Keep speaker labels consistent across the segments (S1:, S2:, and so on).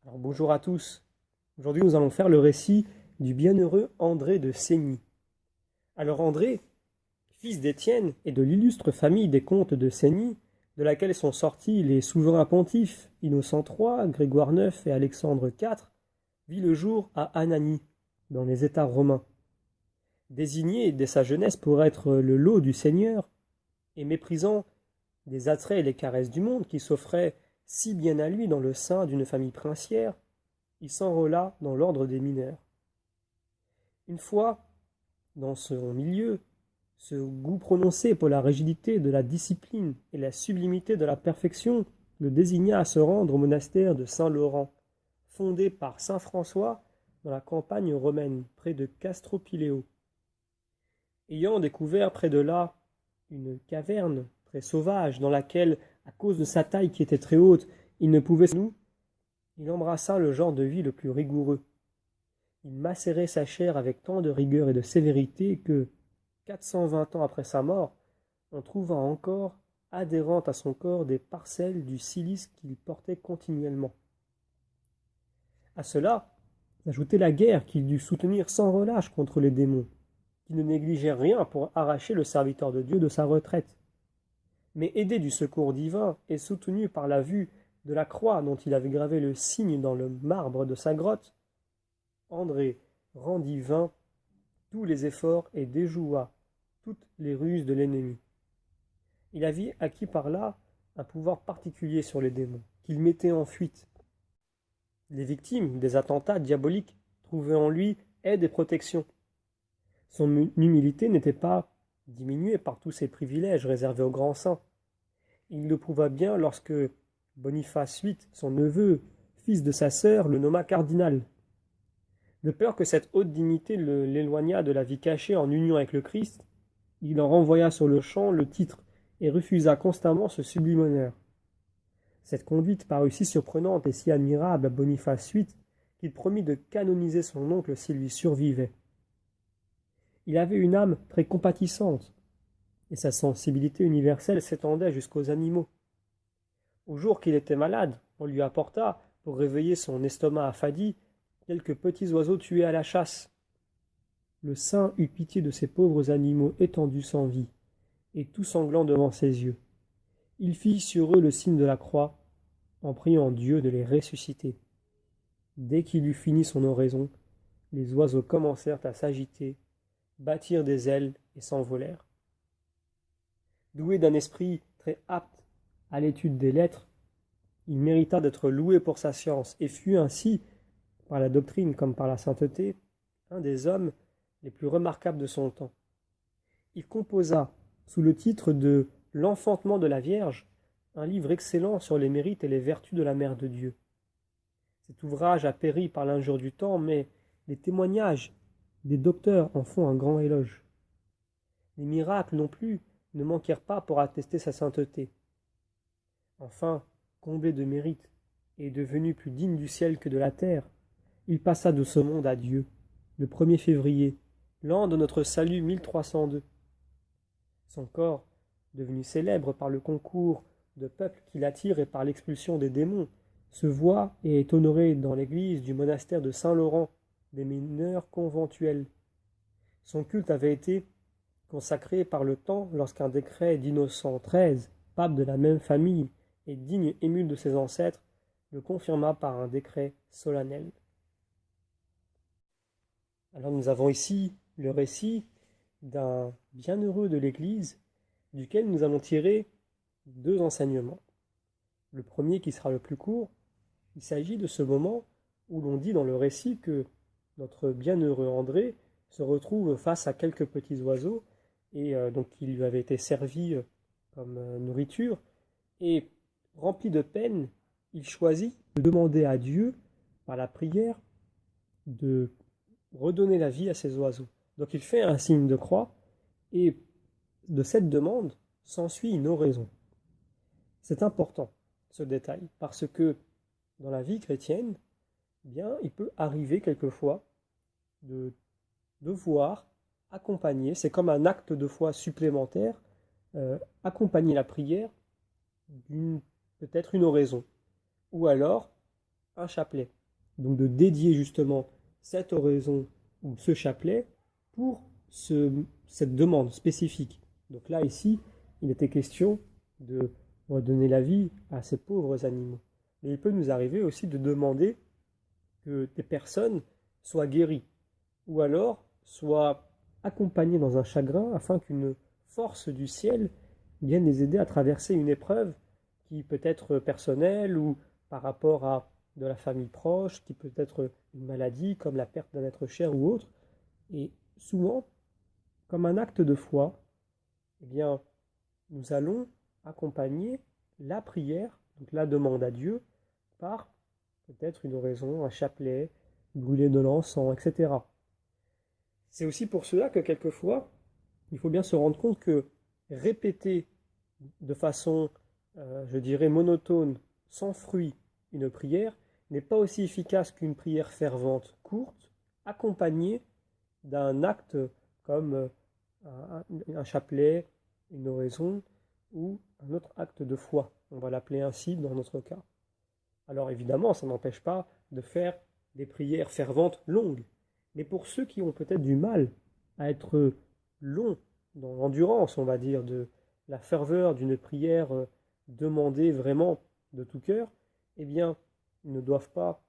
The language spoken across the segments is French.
S1: Alors, bonjour à tous. Aujourd'hui, nous allons faire le récit du bienheureux André de Seigny. Alors André, fils d'Étienne et de l'illustre famille des comtes de Seigny, de laquelle sont sortis les souverains pontifes Innocent III, Grégoire IX et Alexandre IV, vit le jour à Anagni, dans les États romains. Désigné dès sa jeunesse pour être le lot du Seigneur, et méprisant des attraits et les caresses du monde qui s'offraient si bien à lui dans le sein d'une famille princière, il s'enrôla dans l'ordre des mineurs. Une fois, dans son milieu, ce goût prononcé pour la rigidité de la discipline et la sublimité de la perfection le désigna à se rendre au monastère de Saint-Laurent, fondé par saint François dans la campagne romaine, près de Castropiléo. Ayant découvert près de là une caverne très sauvage dans laquelle, à cause de sa taille qui était très haute, il ne pouvait nous, il embrassa le genre de vie le plus rigoureux. Il macérait sa chair avec tant de rigueur et de sévérité que, 420 ans après sa mort, on trouva encore adhérentes à son corps des parcelles du cilice qu'il portait continuellement. À cela s'ajoutait la guerre qu'il dut soutenir sans relâche contre les démons, qui ne négligeaient rien pour arracher le serviteur de Dieu de sa retraite. Mais aidé du secours divin et soutenu par la vue de la croix dont il avait gravé le signe dans le marbre de sa grotte, André rendit vains tous les efforts et déjoua toutes les ruses de l'ennemi. Il avait acquis par là un pouvoir particulier sur les démons, qu'il mettait en fuite. Les victimes des attentats diaboliques trouvaient en lui aide et protection. Son humilité n'était pas diminuée par tous ces privilèges réservés aux grands saints. Il le prouva bien lorsque Boniface VIII, son neveu, fils de sa sœur, le nomma cardinal. De peur que cette haute dignité l'éloignât de la vie cachée en union avec le Christ, il en renvoya sur le champ le titre et refusa constamment ce sublime honneur. Cette conduite parut si surprenante et si admirable à Boniface VIII qu'il promit de canoniser son oncle s'il lui survivait. Il avait une âme très compatissante, et sa sensibilité universelle s'étendait jusqu'aux animaux. Au jour qu'il était malade, on lui apporta, pour réveiller son estomac affadi, quelques petits oiseaux tués à la chasse. Le saint eut pitié de ces pauvres animaux étendus sans vie, et tout sanglants devant ses yeux. Il fit sur eux le signe de la croix, en priant Dieu de les ressusciter. Dès qu'il eut fini son oraison, les oiseaux commencèrent à s'agiter, battirent des ailes et s'envolèrent. Doué d'un esprit très apte à l'étude des lettres, il mérita d'être loué pour sa science et fut ainsi, par la doctrine comme par la sainteté, un des hommes les plus remarquables de son temps. Il composa, sous le titre de L'enfantement de la Vierge, un livre excellent sur les mérites et les vertus de la Mère de Dieu. Cet ouvrage a péri par l'injure du temps, mais les témoignages des docteurs en font un grand éloge. Les miracles non plus ne manquèrent pas pour attester sa sainteté. Enfin, comblé de mérite et devenu plus digne du ciel que de la terre, il passa de ce monde à Dieu, le 1er février, l'an de notre salut 1302. Son corps, devenu célèbre par le concours de peuples qui l'attirent et par l'expulsion des démons, se voit et est honoré dans l'église du monastère de Saint-Laurent des mineurs conventuels. Son culte avait été consacré par le temps lorsqu'un décret d'Innocent XIII, pape de la même famille et digne émule de ses ancêtres, le confirma par un décret solennel. Alors nous avons ici le récit d'un bienheureux de l'Église, duquel nous allons tirer 2 enseignements. Le premier, qui sera le plus court, il s'agit de ce moment où l'on dit dans le récit que notre bienheureux André se retrouve face à quelques petits oiseaux, et donc qui lui avaient été servis comme nourriture, et rempli de peine, il choisit de demander à Dieu, par la prière, de redonner la vie à ces oiseaux. Donc il fait un signe de croix, et de cette demande s'ensuit une oraison. C'est important, ce détail, parce que dans la vie chrétienne, bien, il peut arriver quelquefois de devoir accompagner, c'est comme un acte de foi supplémentaire, accompagner la prière d'une peut-être une oraison, ou alors un chapelet. donc de dédier justement cette oraison ou ce chapelet pour cette demande spécifique. Donc là, ici, il était question de donner la vie à ces pauvres animaux. Mais il peut nous arriver aussi de demander que des personnes soient guéries, ou alors soient accompagnées dans un chagrin afin qu'une force du ciel vienne les aider à traverser une épreuve qui peut être personnelle ou par rapport à de la famille proche, qui peut être une maladie comme la perte d'un être cher ou autre. Et souvent, comme un acte de foi, eh bien, nous allons accompagner la prière, donc la demande à Dieu, par peut-être une oraison, un chapelet, brûler de l'encens, etc. C'est aussi pour cela que quelquefois, il faut bien se rendre compte que répéter de façon, je dirais, monotone, sans fruit, une prière, n'est pas aussi efficace qu'une prière fervente, courte, accompagnée d'un acte comme un chapelet, une oraison ou un autre acte de foi. On va l'appeler ainsi dans notre cas. Alors évidemment, ça n'empêche pas de faire des prières ferventes longues. Mais pour ceux qui ont peut-être du mal à être longs dans l'endurance, on va dire, de la ferveur d'une prière demandée vraiment de tout cœur, eh bien, ils ne doivent pas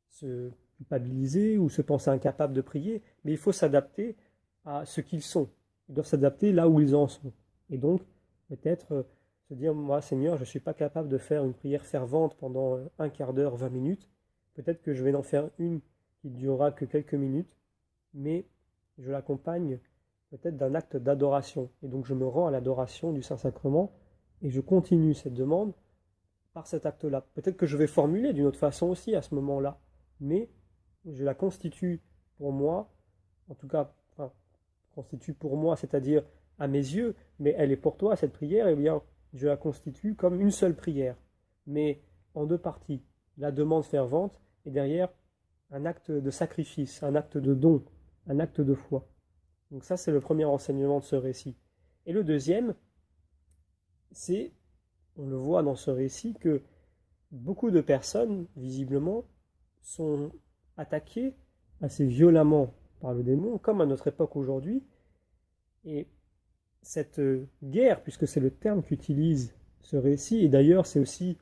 S1: se culpabiliser ou se penser incapables de prier, mais il faut s'adapter à ce qu'ils sont. Ils doivent s'adapter là où ils en sont. Et donc, peut-être se dire, moi, Seigneur, je ne suis pas capable de faire une prière fervente pendant un quart d'heure, 20 minutes. Peut-être que je vais en faire une qui ne durera que quelques minutes, mais je l'accompagne peut-être d'un acte d'adoration. Et donc, je me rends à l'adoration du Saint-Sacrement et je continue cette demande par cet acte-là. Peut-être que je vais formuler d'une autre façon aussi à ce moment-là, mais je la constitue pour moi, en tout cas, enfin, constitue pour moi, c'est-à-dire à mes yeux, mais elle est pour toi, cette prière, eh bien, je la constitue comme une seule prière, mais en deux parties. La demande fervente et derrière un acte de sacrifice, un acte de don, un acte de foi. Donc ça, c'est le premier enseignement de ce récit. Et le deuxième, c'est, on le voit dans ce récit, que beaucoup de personnes, visiblement, sont attaquées assez violemment par le démon, comme à notre époque aujourd'hui. Et cette guerre, puisque c'est le terme qu'utilise ce récit, et d'ailleurs c'est aussi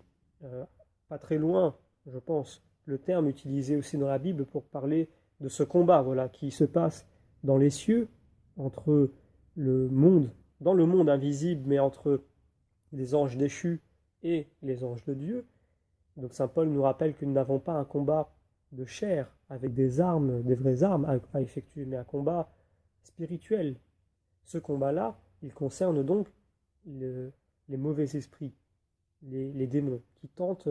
S1: pas très loin, je pense, le terme utilisé aussi dans la Bible pour parler de ce combat, voilà, qui se passe dans les cieux, entre le monde, dans le monde invisible, mais entre les anges déchus et les anges de Dieu. Donc saint Paul nous rappelle que nous n'avons pas un combat de chair avec des armes, des vraies armes à effectuer, mais un combat spirituel. Ce combat-là, il concerne donc les mauvais esprits, les démons, qui tentent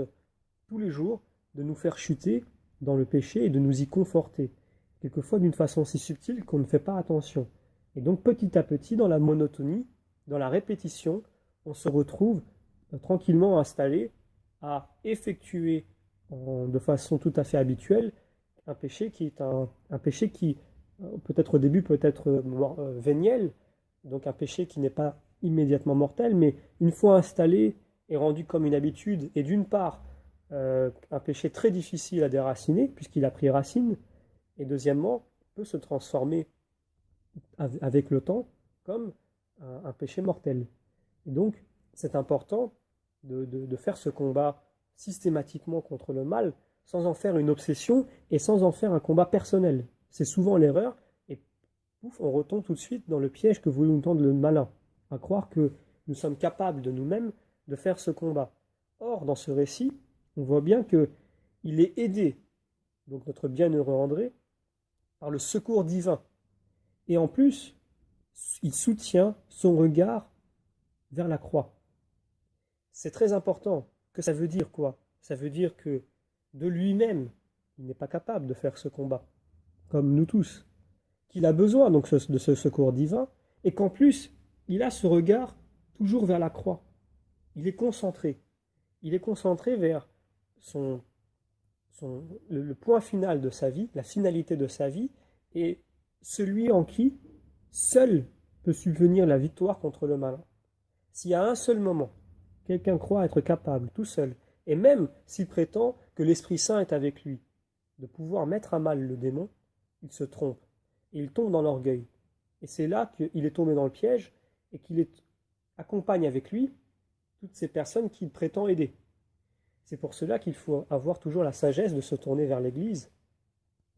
S1: tous les jours de nous faire chuter dans le péché et de nous y conforter, quelquefois d'une façon si subtile qu'on ne fait pas attention. Et donc petit à petit, dans la monotonie, dans la répétition, on se retrouve tranquillement installé à effectuer de façon tout à fait habituelle un péché qui est un péché qui, peut-être au début, peut être véniel, donc un péché qui n'est pas immédiatement mortel, mais une fois installé et rendu comme une habitude, et d'une part, un péché très difficile à déraciner, puisqu'il a pris racine, et deuxièmement, peut se transformer avec le temps comme un péché mortel. Et donc, c'est important de faire ce combat systématiquement contre le mal, sans en faire une obsession et sans en faire un combat personnel. C'est souvent l'erreur, et pouf, on retombe tout de suite dans le piège que voulait nous tendre le malin, à croire que nous sommes capables de nous-mêmes de faire ce combat. Or, dans ce récit, on voit bien qu'il est aidé, donc notre bienheureux André, par le secours divin. Et en plus, il soutient son regard vers la croix. C'est très important. Que ça veut dire quoi? Ça veut dire que de lui-même, il n'est pas capable de faire ce combat, comme nous tous. Qu'il a besoin donc de ce secours divin, et qu'en plus, il a ce regard toujours vers la croix. Il est concentré. Il est concentré vers le point final de sa vie, la finalité de sa vie, et celui en qui seul peut subvenir la victoire contre le malin. S'il y a un seul moment, quelqu'un croit être capable, tout seul, et même s'il prétend que l'Esprit Saint est avec lui, de pouvoir mettre à mal le démon, il se trompe et il tombe dans l'orgueil. Et c'est là qu'il est tombé dans le piège et accompagne avec lui toutes ces personnes qu'il prétend aider. C'est pour cela qu'il faut avoir toujours la sagesse de se tourner vers l'Église.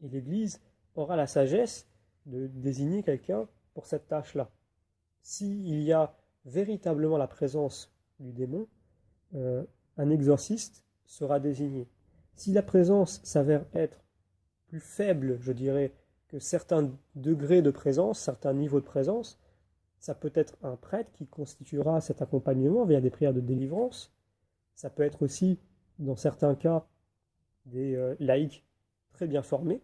S1: Et l'Église aura la sagesse de désigner quelqu'un pour cette tâche-là. S'il y a véritablement la présence du démon, un exorciste sera désigné. Si la présence s'avère être plus faible, je dirais, que certains degrés de présence, certains niveaux de présence, ça peut être un prêtre qui constituera cet accompagnement via des prières de délivrance. Ça peut être aussi, dans certains cas, des laïcs très bien formés,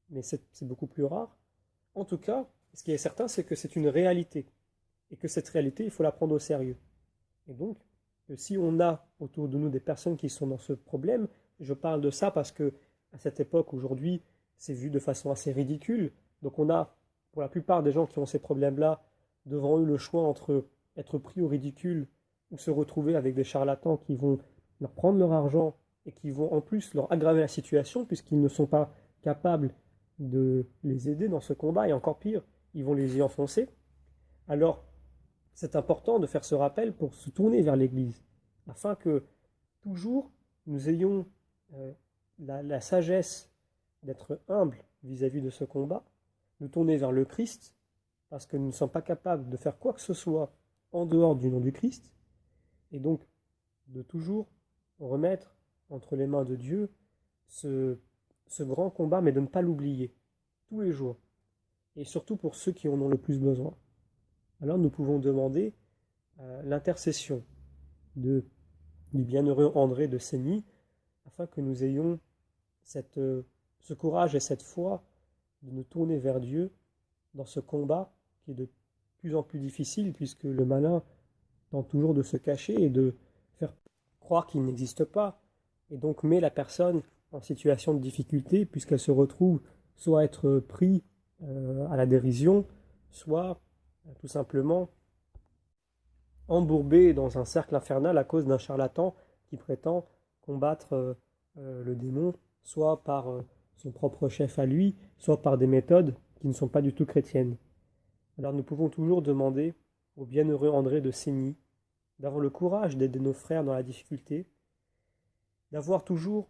S1: mais c'est beaucoup plus rare. En tout cas, ce qui est certain, c'est que c'est une réalité, et que cette réalité, il faut la prendre au sérieux. Et donc, si on a autour de nous des personnes qui sont dans ce problème, je parle de ça parce que à cette époque, aujourd'hui, c'est vu de façon assez ridicule. Donc on a, pour la plupart des gens qui ont ces problèmes-là, devant eux le choix entre être pris au ridicule ou se retrouver avec des charlatans qui vont leur prendre leur argent et qui vont en plus leur aggraver la situation puisqu'ils ne sont pas capables de les aider dans ce combat, et encore pire, ils vont les y enfoncer. Alors, c'est important de faire ce rappel pour se tourner vers l'Église, afin que toujours nous ayons la sagesse d'être humble vis-à-vis de ce combat, de tourner vers le Christ, parce que nous ne sommes pas capables de faire quoi que ce soit en dehors du nom du Christ, et donc de toujours remettre entre les mains de Dieu ce grand combat, mais de ne pas l'oublier, tous les jours, et surtout pour ceux qui en ont le plus besoin. Alors nous pouvons demander l'intercession du bienheureux André de Segny, afin que nous ayons ce courage et cette foi de nous tourner vers Dieu dans ce combat qui est de plus en plus difficile, puisque le malin tente toujours de se cacher et de faire croire qu'il n'existe pas, et donc met la personne en situation de difficulté, puisqu'elle se retrouve soit à être pris à la dérision, soit tout simplement embourbée dans un cercle infernal à cause d'un charlatan qui prétend combattre le démon, soit par son propre chef à lui, soit par des méthodes qui ne sont pas du tout chrétiennes. Alors nous pouvons toujours demander au bienheureux André de Segny d'avoir le courage d'aider nos frères dans la difficulté, d'avoir toujours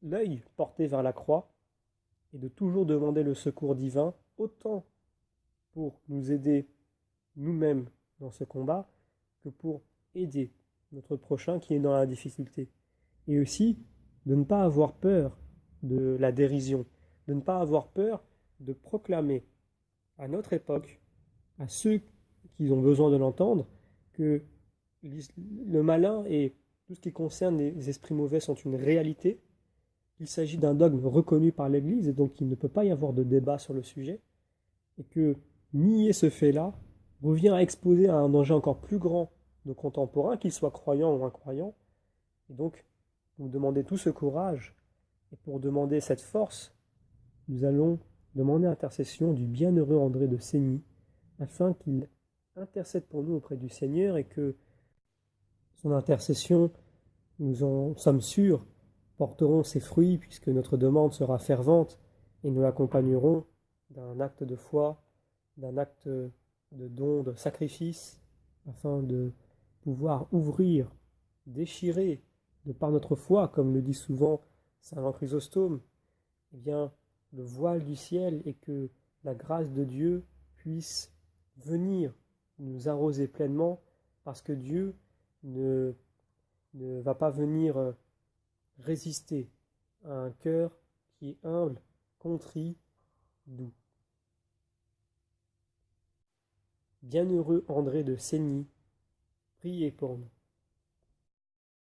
S1: l'œil porté vers la croix et de toujours demander le secours divin, autant pour nous aider nous-mêmes dans ce combat que pour aider notre prochain qui est dans la difficulté. Et aussi de ne pas avoir peur de la dérision, de ne pas avoir peur de proclamer à notre époque, à ceux qui ont besoin de l'entendre, que le malin et tout ce qui concerne les esprits mauvais sont une réalité, qu'il s'agit d'un dogme reconnu par l'Église et donc il ne peut pas y avoir de débat sur le sujet, et que nier ce fait-là revient à exposer à un danger encore plus grand nos contemporains, qu'ils soient croyants ou incroyants. Et donc, pour demander tout ce courage et pour demander cette force, nous allons demander l'intercession du bienheureux André de Segny, afin qu'il intercède pour nous auprès du Seigneur et que son intercession, nous en sommes sûrs, porteront ses fruits puisque notre demande sera fervente et nous l'accompagnerons d'un acte de foi, d'un acte de don, de sacrifice, afin de pouvoir ouvrir, déchirer, de par notre foi, comme le dit souvent saint Jean Chrysostome, eh bien, le voile du ciel et que la grâce de Dieu puisse venir nous arroser pleinement, parce que Dieu ne va pas venir résister à un cœur qui est humble, contrit, doux. Bienheureux André de Segny, priez pour nous.